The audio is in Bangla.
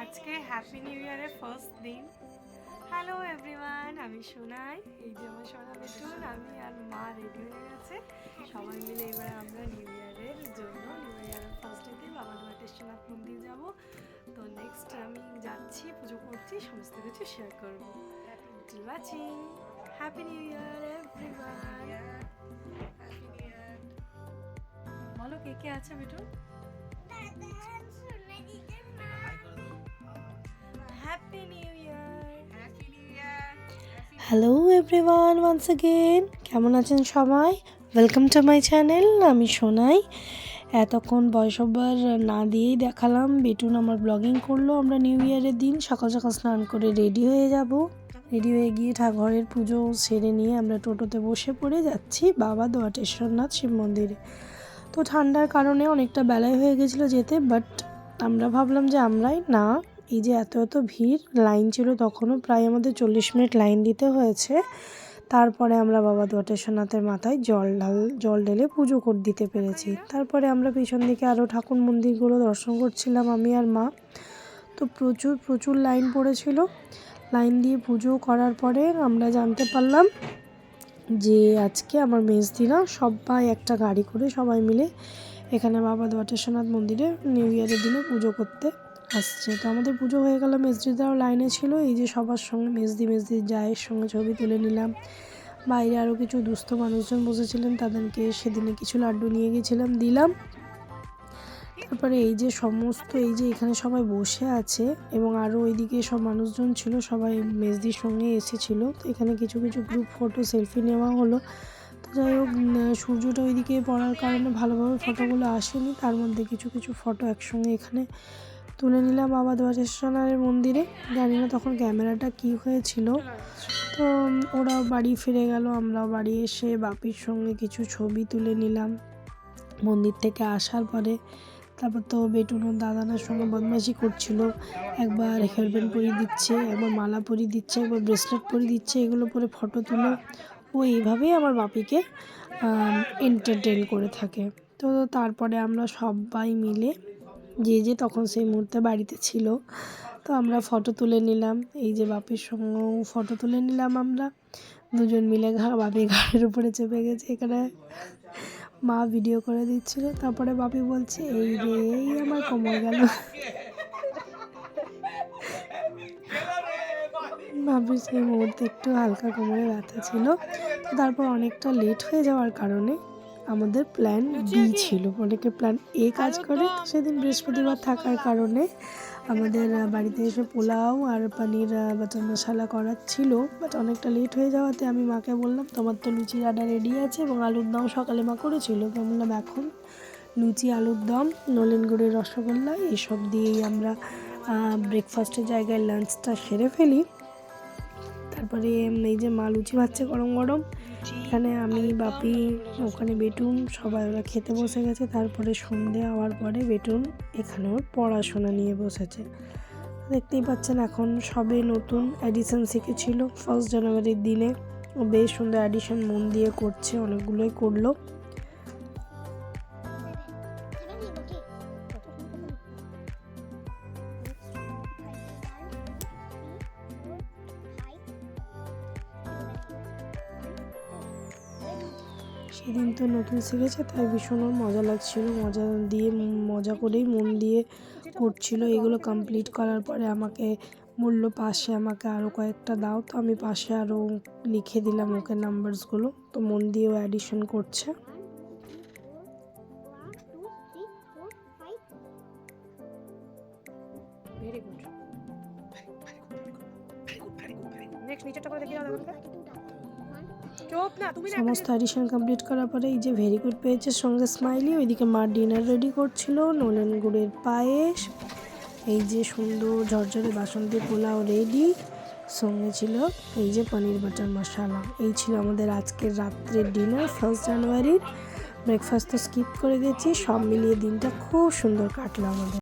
আজকে হ্যাপি নিউ ইয়ারের ফার্স্ট দিন। হ্যালো এভরিওয়ান, আমি সোনাই। এই যে আমার সোনা বেটুন, আমি আর মা রেডি হয়ে গেছে। সবাই মিলে এবারে আমরা নিউ ইয়ারের জন্য নিউ ইয়ারের ফার্স্টের দিন বাবা দুয়াটেশ্বরনাথ মন্দির যাব। তো নেক্সট আমি যাচ্ছি, পুজো করছি, সমস্ত কিছু শেয়ার করবো। Watching. Happy new year everyone. বলো কে কে আছে বেটুন? Happy new year. Hello everyone, once again কেমন আছেন সবাই? Welcome to my channel. আমি সোনাই। এতক্ষণ ভয়েস ওভার না দিয়েই দেখালাম, বেটুন আমার ব্লগিং করলো। আমরা নিউ ইয়ারের দিন সকাল সকাল স্নান করে রেডি হয়ে যাব। রেডি হয়ে গিয়ে ঘরের পুজো সেরে নিয়ে আমরা টোটোতে বসে পড়ে যাচ্ছি বাবা দুয়াটেশ্বরনাথ শিব মন্দিরে। তো ঠান্ডার কারণে অনেকটা বেলায় হয়ে গেছিলো যেতে, বাট আমরা ভাবলাম যে আমরাই না, এই যে এত ভিড়, লাইন ছিল তখনও প্রায় আমাদের 40 মিনিট লাইন দিতে হয়েছে। তারপরে আমরা বাবা দুয়াটেশ্বরনাথের মাথায় জল ঢেলে পুজো দিতে পেরেছি। তারপরে আমরা পিছন দিকে আরও ঠাকুর মন্দিরগুলো দর্শন করছিলাম আমি আর মা। তো প্রচুর লাইন পড়েছিল। লাইন দিয়ে পুজো করার পরে আমরা জানতে পারলাম যে আজকে আমার মেজদিরা সবাই একটা গাড়ি করে সবাই মিলে এখানে বাবা দুয়াটেশ্বরনাথ মন্দিরে নিউ ইয়ারের দিনে পুজো করতে আসছে। তো আমাদের পুজো হয়ে গেল, মেজদিদাও লাইনে ছিল। এই যে সবার সঙ্গে মেজদির জায়ের সঙ্গে ছবি তুলে নিলাম। বাইরে আরও কিছু দুস্থ মানুষজন বসেছিলেন, তাদেরকে সেদিনে কিছু লাড্ডু নিয়ে গেছিলাম, দিলাম। তারপরে এই যে এখানে সবাই বসে আছে এবং আরও ওইদিকে সব মানুষজন ছিল, সবাই মেজদির সঙ্গে এসেছিলো। তো এখানে কিছু গ্রুপ ফটো সেলফি নেওয়া হলো। তো যাই হোক, সূর্যটা ওইদিকে পড়ার কারণে ভালোভাবে ফটোগুলো আসেনি, তার মধ্যে কিছু ফটো একসঙ্গে এখানে তুলে নিলাম বাবা দুয়াটেশ্বরনাথের মন্দিরে। জানি না তখন ক্যামেরাটা কি হয়েছিল। তো ওরা বাড়ি ফিরে গেল, আমরাও বাড়ি এসে বাপির সঙ্গে কিছু ছবি তুলে নিলাম মন্দির থেকে আসার পরে। তারপর তো বেটুন ওর দাদানার সঙ্গে বদমাইশি করছিল, একবার হেয়ারব্যান্ড পরিয়ে দিচ্ছে, একবার মালা পরিয়ে দিচ্ছে, একবার ব্রেসলেট পরিয়ে দিচ্ছে, এগুলো পরে ফটো তুলো। ও এইভাবেই আমার বাপিকে এন্টারটেন করে থাকে। তো তারপরে আমরা সবাই মিলে যে তখন সেই মুহূর্তে বাড়িতে ছিল, তো আমরা ফটো তুলে নিলাম। এই যে বাপির সঙ্গেও ফটো তুলে নিলাম আমরা দুজন মিলে। বাপি ঘাড়ের উপরে চেপে গেছে, এখানে মা ভিডিও করে দিচ্ছিল। তারপরে বাপি বলছে এই আমার কোমর গেল। বাপির সেই মুহূর্তে একটু হালকা কোমরে ব্যথা ছিল। তারপর অনেকটা লেট হয়ে যাওয়ার কারণে আমাদের প্ল্যান বি ছিল, অনেকে প্ল্যান এ কাজ করে। তো সেদিন বৃহস্পতিবার থাকার কারণে আমাদের বাড়িতে এসে পোলাও আর পনির বাটার মশলা করার ছিল, বাট অনেকটা লেট হয়ে যাওয়াতে আমি মাকে বললাম তোমার তো লুচির আটা রেডি আছে এবং আলুর দম সকালে মা করেছিল। তো বললাম এখন লুচি, আলুর দম, নলেন গুড়ের রসগোল্লা এসব দিয়েই আমরা ব্রেকফাস্টের জায়গায় লাঞ্চটা সেরে ফেলি। তারপরে এই যে মা লুচি ভাজছে গরম গরম, এখানে আমি বাপি, ওখানে বেটুন, সবাই ওরা খেতে বসে গেছে। তারপরে সন্ধে হওয়ার পরে বেটুন এখানে ওর পড়াশোনা নিয়ে বসেছে। দেখতেই পাচ্ছেন এখন সবে নতুন অ্যাডিশন শিখেছিল 1 জানুয়ারির দিনে। ও বেশ সুন্দর অ্যাডিশন মন দিয়ে করছে, অনেকগুলোই করলো। সেদিন তো নতুন শিখেছে, তাই ভীষণ মজা লাগছিল, মজা করেই মন দিয়ে করছিল। এগুলো কমপ্লিট করার পরে আমাকে বললো পাশে আমাকে আরও কয়েকটা দাও। তো আমি পাশে আরও লিখে দিলাম ওকে নাম্বারসগুলো। তো মন দিয়েও অ্যাডিশন করছে। Very good. নেক্সট নিচেরটা করে দেখিয়ে দাও আমাকে। সমস্ত অ্যাডিশন কমপ্লিট করার পরে এই যে ভেরি গুড পেয়েছে সঙ্গে স্মাইলি। ওইদিকে মা ডিনার রেডি করছিল, নলেন গুড়ের পায়েস, এই যে সুন্দর ঝরঝরে বাসন্তী পোলাও রেডি, সঙ্গে ছিল এই যে পনির বাটার মশলা। এই ছিল আমাদের আজকের রাত্রের ডিনার 1 জানুয়ারির। ব্রেকফাস্ট তো স্কিপ করে গেছি, সব মিলিয়ে দিনটা খুব সুন্দর কাটলো আমাদের।